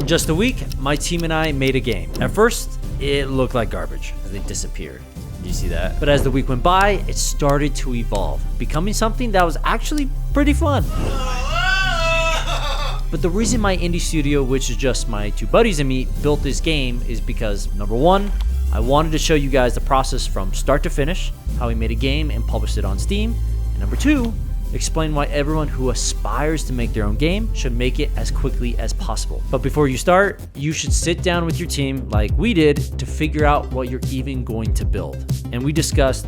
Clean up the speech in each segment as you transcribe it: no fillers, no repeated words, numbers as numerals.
In just a week, my team and I made a game. At first, it looked like garbage as they disappeared. Did you see that? But as the week went by, it started to evolve, becoming something that was actually pretty fun. But the reason my indie studio, which is just my two buddies and me, built this game is because, number one, I wanted to show you guys the process from start to finish, how we made a game and published it on Steam, and number two, explain why everyone who aspires to make their own game should make it as quickly as possible. But before you start, you should sit down with your team like we did to figure out what you're even going to build. And we discussed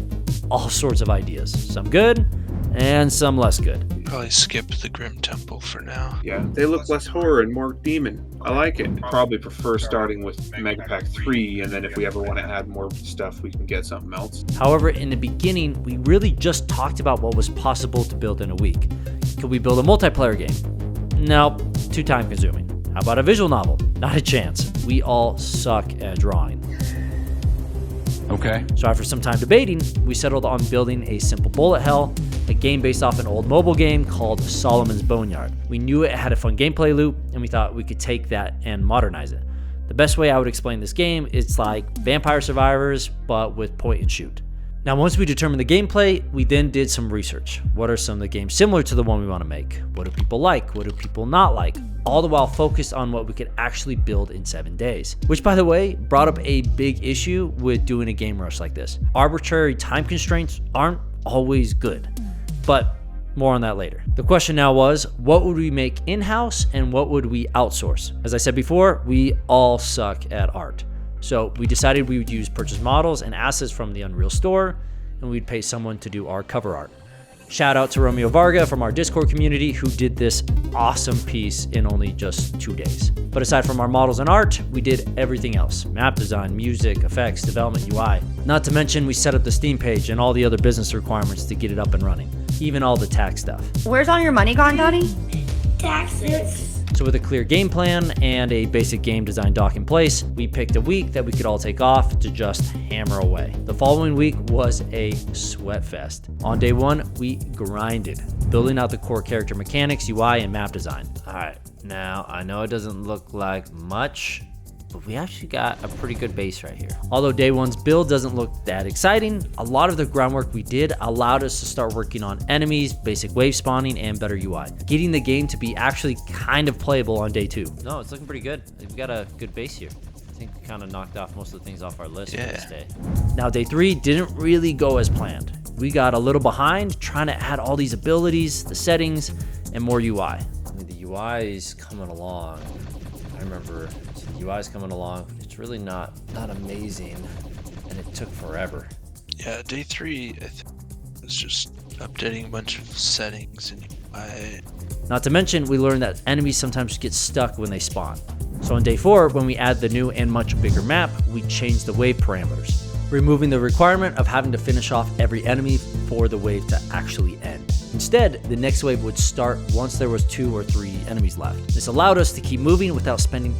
all sorts of ideas, some good and some less good. Probably skip the Grim Temple for now. Yeah, they look less horror and more demon. I like it. Probably prefer starting with Mega Pack 3, and then if we ever want to add more stuff, we can get something else. However, in the beginning, we really just talked about what was possible to build in a week. Could we build a multiplayer game? Nope, too time consuming. How about a visual novel? Not a chance. We all suck at drawing. Okay. So after some time debating, we settled on building a simple bullet hell, a game based off an old mobile game called Solomon's Boneyard. We knew it had a fun gameplay loop, and we thought we could take that and modernize it. The best way I would explain this game is like Vampire Survivors, but with point and shoot. Now, once we determined the gameplay, we then did some research. What are some of the games similar to the one we want to make? What do people like? What do people not like? All the while focused on what we could actually build in 7 days. Which, by the way, brought up a big issue with doing a game rush like this. Arbitrary time constraints aren't always good, but more on that later. The question now was, what would we make in-house and what would we outsource? As I said before, we all suck at art. So we decided we would use purchase models and assets from the Unreal Store, and we'd pay someone to do our cover art. Shout out to Romeo Varga from our Discord community who did this awesome piece in only just 2 days. But aside from our models and art, we did everything else. Map design, music, effects, development, UI. Not to mention we set up the Steam page and all the other business requirements to get it up and running. Even all the tax stuff. Where's all your money gone, Donnie? Taxes. So with a clear game plan and a basic game design doc in place, we picked a week that we could all take off to just hammer away. The following week was a sweat fest. On day one, we grinded, building out the core character mechanics, UI, and map design. All right, now I know it doesn't look like much, but we actually got a pretty good base right here. Although day one's build doesn't look that exciting, a lot of the groundwork we did allowed us to start working on enemies, basic wave spawning, and better UI, getting the game to be actually kind of playable on day two. No, it's looking pretty good. We've got a good base here. I think we kind of knocked off most of the things off our list for this day. Now, day three didn't really go as planned. We got a little behind trying to add all these abilities, the settings, and more UI. I mean, the UI is coming along. I remember the UI is coming along. It's really not amazing, and it took forever. Yeah, day 3 I think was just updating a bunch of settings and UI. Not to mention, we learned that enemies sometimes get stuck when they spawn. So on day 4, when we add the new and much bigger map, we changed the wave parameters, removing the requirement of having to finish off every enemy for the wave to actually end. Instead, the next wave would start once there was 2 or 3 enemies left. This allowed us to keep moving without spending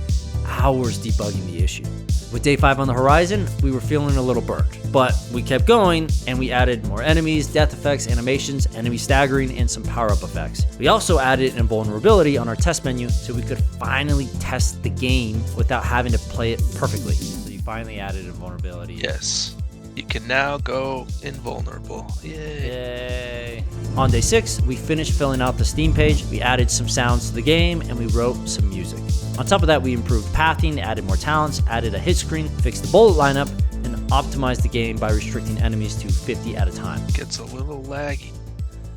hours debugging the issue. With day 5 on the horizon, we were feeling a little burnt, but we kept going and we added more enemies, death effects, animations, enemy staggering, and some power-up effects. We also added an invulnerability on our test menu so we could finally test the game without having to play it perfectly. So you finally added invulnerability. Yes. You can now go invulnerable. Yay. On day 6, we finished filling out the Steam page, we added some sounds to the game, and we wrote some music. On top of that, we improved pathing, added more talents, added a hit screen, fixed the bullet lineup, and optimized the game by restricting enemies to 50 at a time. Gets a little laggy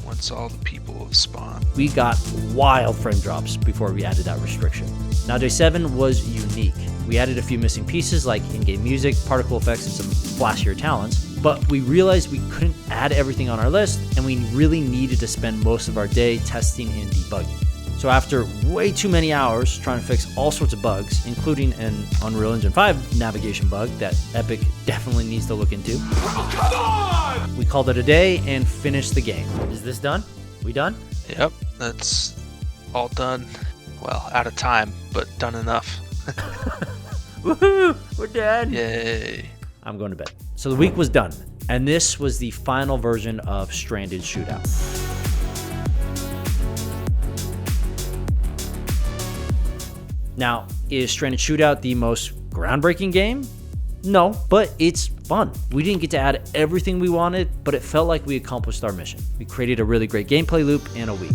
once all the people have spawned. We got wild frame drops before we added that restriction. Now day 7 was unique. We added a few missing pieces like in-game music, particle effects, and some flashier talents, but we realized we couldn't add everything on our list, and we really needed to spend most of our day testing and debugging. So after way too many hours trying to fix all sorts of bugs, including an Unreal Engine 5 navigation bug that Epic definitely needs to look into, come on! We called it a day and finished the game. Is this done? We done? Yep, that's all done. Well, out of time, but done enough. Woohoo! We're done! Yay. I'm going to bed. So the week was done, and this was the final version of Stranded Shootout. Now, Is Stranded Shootout the most groundbreaking game? No, but it's fun. We didn't get to add everything we wanted, but it felt like we accomplished our mission. We created a really great gameplay loop in a week.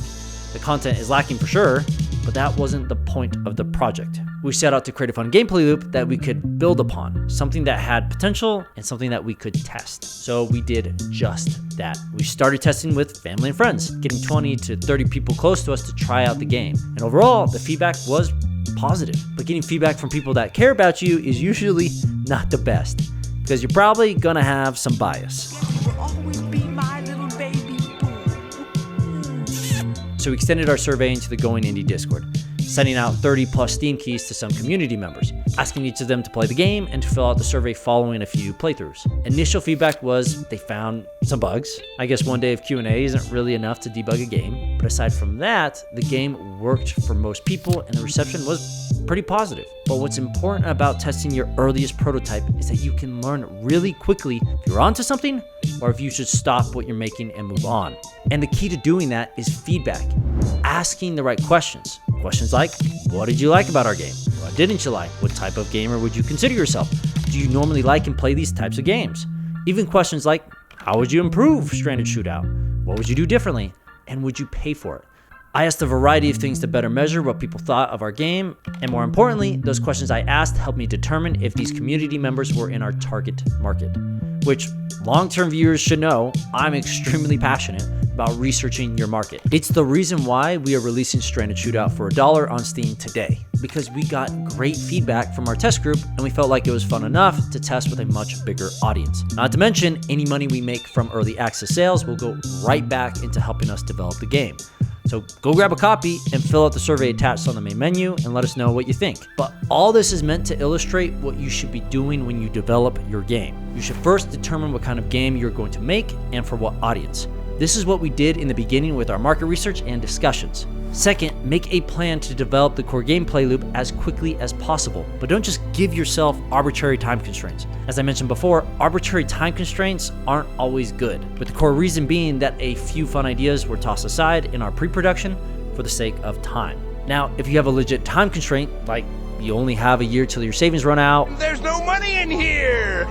The content is lacking for sure, but that wasn't the point of the project. We set out to create a fun gameplay loop that we could build upon, something that had potential and something that we could test. So we did just that. We started testing with family and friends, getting 20 to 30 people close to us to try out the game. And overall, the feedback was positive. But getting feedback from people that care about you is usually not the best, because you're probably gonna have some bias. So we extended our survey into the Going Indie Discord, sending out 30 plus Steam keys to some community members, asking each of them to play the game and to fill out the survey following a few playthroughs. Initial feedback was they found some bugs. I guess one day of Q&A isn't really enough to debug a game, but aside from that, the game worked for most people and the reception was pretty positive. But what's important about testing your earliest prototype is that you can learn really quickly if you're onto something or if you should stop what you're making and move on. And the key to doing that is feedback, asking the right questions. Questions like, what did you like about our game? What didn't you like? What type of gamer would you consider yourself? Do you normally like and play these types of games? Even questions like, how would you improve Stranded Shootout? What would you do differently? And would you pay for it? I asked a variety of things to better measure what people thought of our game, and more importantly, those questions I asked helped me determine if these community members were in our target market, which long-term viewers should know I'm extremely passionate about researching your market. It's the reason why we are releasing Stranded Shootout for $1 on Steam today, because we got great feedback from our test group and we felt like it was fun enough to test with a much bigger audience. Not to mention, any money we make from early access sales will go right back into helping us develop the game. So go grab a copy and fill out the survey attached on the main menu and let us know what you think. But all this is meant to illustrate what you should be doing when you develop your game. You should first determine what kind of game you're going to make and for what audience. This is what we did in the beginning with our market research and discussions. Second, make a plan to develop the core gameplay loop as quickly as possible, but don't just give yourself arbitrary time constraints. As I mentioned before, arbitrary time constraints aren't always good, with the core reason being that a few fun ideas were tossed aside in our pre-production for the sake of time. Now, if you have a legit time constraint, like you only have a year till your savings run out, there's no money in here,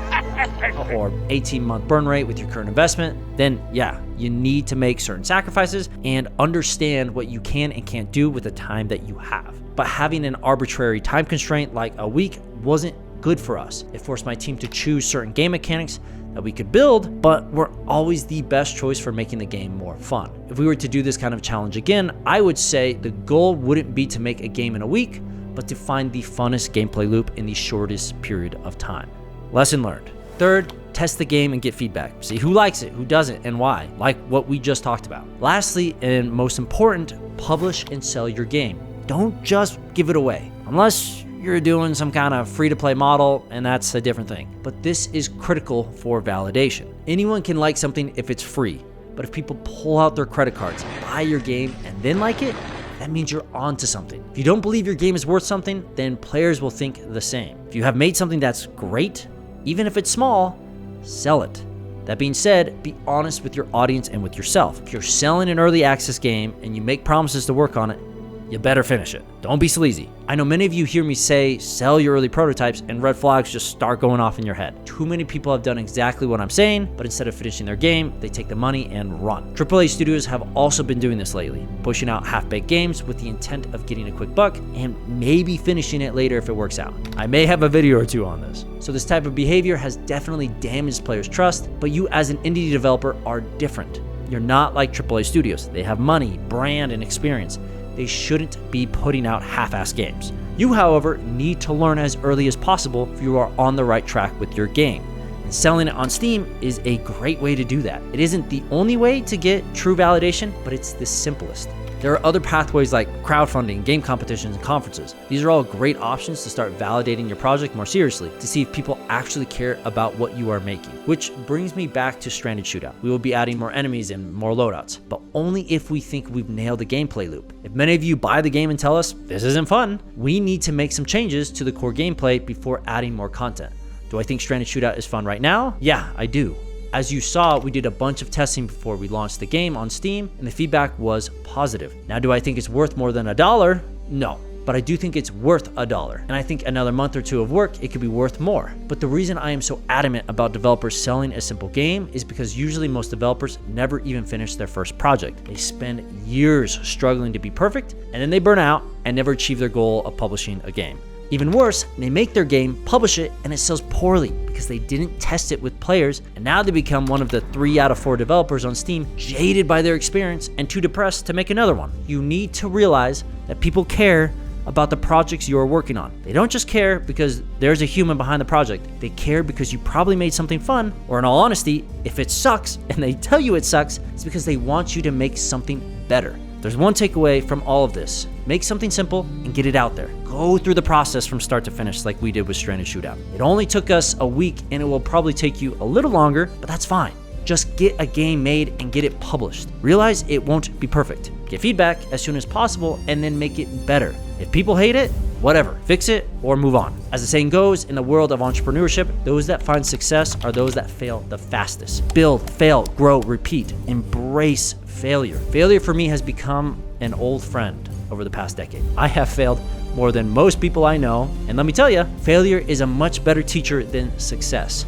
or 18-month burn rate with your current investment, then yeah, you need to make certain sacrifices and understand what you can and can't do with the time that you have. But having an arbitrary time constraint like a week wasn't good for us. It forced my team to choose certain game mechanics that we could build, but were always the best choice for making the game more fun. If we were to do this kind of challenge again, I would say the goal wouldn't be to make a game in a week, but to find the funnest gameplay loop in the shortest period of time. Lesson learned. Third, test the game and get feedback. See who likes it, who doesn't, and why, like what we just talked about. Lastly, and most important, publish and sell your game. Don't just give it away, unless you're doing some kind of free-to-play model, and that's a different thing. But this is critical for validation. Anyone can like something if it's free, but if people pull out their credit cards, buy your game, and then like it, that means you're onto something. If you don't believe your game is worth something, then players will think the same. If you have made something that's great, even if it's small, sell it. That being said, be honest with your audience and with yourself. If you're selling an early access game and you make promises to work on it, you better finish it. Don't be sleazy. I know many of you hear me say sell your early prototypes and red flags just start going off in your head. Too many people have done exactly what I'm saying, but instead of finishing their game, they take the money and run. AAA studios have also been doing this lately, pushing out half-baked games with the intent of getting a quick buck and maybe finishing it later if it works out. I may have a video or two on this. So this type of behavior has definitely damaged players' trust, but you as an indie developer are different. You're not like AAA studios. They have money, brand, and experience. They shouldn't be putting out half-assed games. You, however, need to learn as early as possible if you are on the right track with your game. And selling it on Steam is a great way to do that. It isn't the only way to get true validation, but it's the simplest. There are other pathways like crowdfunding, game competitions, and conferences. These are all great options to start validating your project more seriously, to see if people actually care about what you are making. Which brings me back to Stranded Shootout. We will be adding more enemies and more loadouts, but only if we think we've nailed the gameplay loop. If many of you buy the game and tell us, this isn't fun, we need to make some changes to the core gameplay before adding more content. Do I think Stranded Shootout is fun right now? Yeah, I do. As you saw, we did a bunch of testing before we launched the game on Steam, and the feedback was positive. Now, do I think it's worth more than $1? No. but I do think it's worth $1. And I think another month or two of work, it could be worth more. But the reason I am so adamant about developers selling a simple game is because usually most developers never even finish their first project. They spend years struggling to be perfect, and then they burn out and never achieve their goal of publishing a game. Even worse, they make their game, publish it, and it sells poorly because they didn't test it with players, and now they become one of the 3 out of 4 developers on Steam, jaded by their experience and too depressed to make another one. You need to realize that people care about the projects you are working on. They don't just care because there's a human behind the project. They care because you probably made something fun, or in all honesty, if it sucks and they tell you it sucks, it's because they want you to make something better. There's one takeaway from all of this. Make something simple and get it out there. Go through the process from start to finish like we did with Stranded Shootout. It only took us a week and it will probably take you a little longer, but that's fine. Just get a game made and get it published. Realize it won't be perfect. Get feedback as soon as possible and then make it better. If people hate it, whatever, fix it or move on. As the saying goes, in the world of entrepreneurship, those that find success are those that fail the fastest. Build, fail, grow, repeat. Embrace failure. Failure for me has become an old friend over the past decade. I have failed more than most people I know, and let me tell you, failure is a much better teacher than success.